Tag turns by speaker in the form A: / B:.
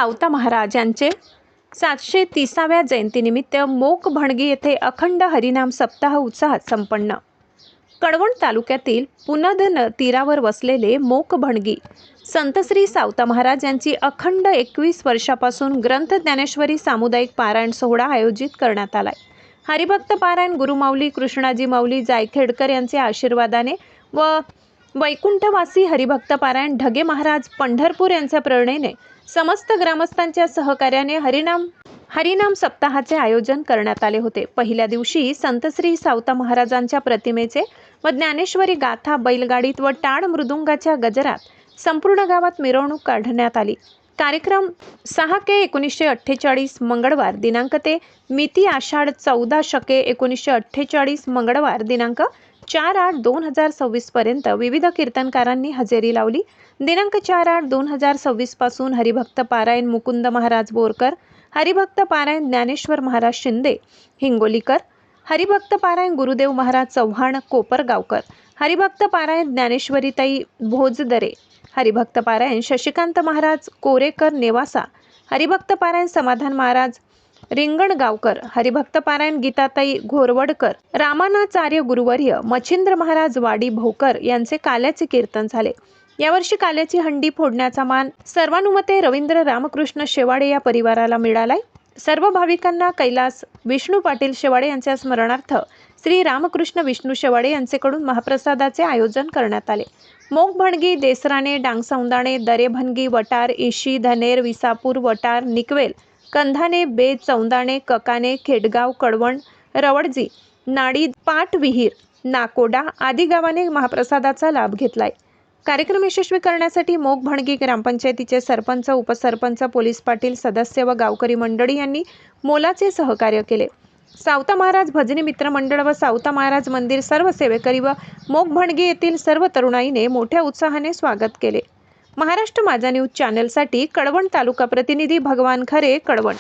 A: सावता महाराज यांचे 730व्या जयंतीनिमित्त मोक भणगी येथे अखंड हरिनाम सप्ताह उत्साहात संपन्न। कळवण तालुक्यातील पुनद तीरावर वसलेले मोक भणगी संत श्री सावता महाराज यांची अखंड 21 वर्षापासून ग्रंथ ज्ञानेश्वरी सामुदायिक पारायण सोहळा आयोजित करण्यात आलाय। हरिभक्त पारायण गुरुमाऊली कृष्णाजी माऊली जायखेडकर यांचे आशीर्वादाने व वैकुंठवासी हरिभक्त पारायण ढगे महाराज पंढरपूर यांच्या प्रेरणेने समस्त ग्रामस्थांच्या सहकार्याने हरिनाम सप्ताहाचे आयोजन करण्यात आले होते। पहिल्या दिवशी संत श्री सावता महाराजांच्या प्रतिमेचे व ज्ञानेश्वरी गाथा बैलगाडीत व टाळ मृदुंगाच्या गजरात संपूर्ण गावात मिरवणूक काढण्यात आली। कार्यक्रम 6/1948 मंगळवार दिनांक ते मिती आषाढ 14 शके 1948 मंगळवार दिनांक 4/8/2026 पर्यंत विविध कीर्तनकारांनी हजेरी लावली। दिनांक 4/8/2026 पासून हरिभक्त पारायण मुकुंद महाराज बोरकर, हरिभक्त पारायण ज्ञानेश्वर महाराज शिंदे हिंगोलीकर, हरिभक्त पारायण गुरुदेव महाराज चव्हाण कोपरगावकर, हरिभक्त पारायण ज्ञानेश्वरीताई भोजदरे, हरिभक्त पारायण शशिकांत महाराज कोरेकर नेवासा, हरिभक्त पारायण समाधान महाराज रिंगणगावकर, हरिभक्त पारायण गीताताई घोरवडकर, रामानाचार्य गुरुवर्य मच्छिंद्र महाराज वाडी भोकर यांचे काल्याचे कीर्तन झाले। यावर्षी काल्याची हंडी फोडण्याचा मान सर्वानुमते रवींद्र रामकृष्ण शेवाडे या परिवाराला मिळालाय। सर्व भाविकांना कैलास विष्णू पाटील शेवाडे यांच्या स्मरणार्थ श्री रामकृष्ण विष्णू शेवाडे यांचेकडून महाप्रसादाचे आयोजन करण्यात आले। मोक भणगी, देसराणे, डांगसौंदाणे, दरेभणगी, वटार, इशी, धनेर, विसापूर, वटार, निकवेल, कंधाने, बेद, चौंदाणे, ककाने, खेडगाव, कळवण, रवडजी, नाडी, पाटविहीर, नाकोडा आदी गावाने महाप्रसादाचा लाभ घेतलाय। कार्यक्रम यशस्वी करण्यासाठी मोक भणगी ग्रामपंचायतीचे सरपंच, उपसरपंच, पोलीस पाटील, सदस्य व गावकरी मंडळी यांनी मोलाचे सहकार्य केले। सावता महाराज भजनी मित्र मंडळ व सावता महाराज मंदिर सर्व सेवेकरी व मोक भणगी येथील सर्व तरुणाईने मोठ्या उत्साहाने स्वागत केले। महाराष्ट्र माझा न्यूज चॅनलसाठी कळवण तालुका प्रतिनिधी भगवान खरे, कळवण।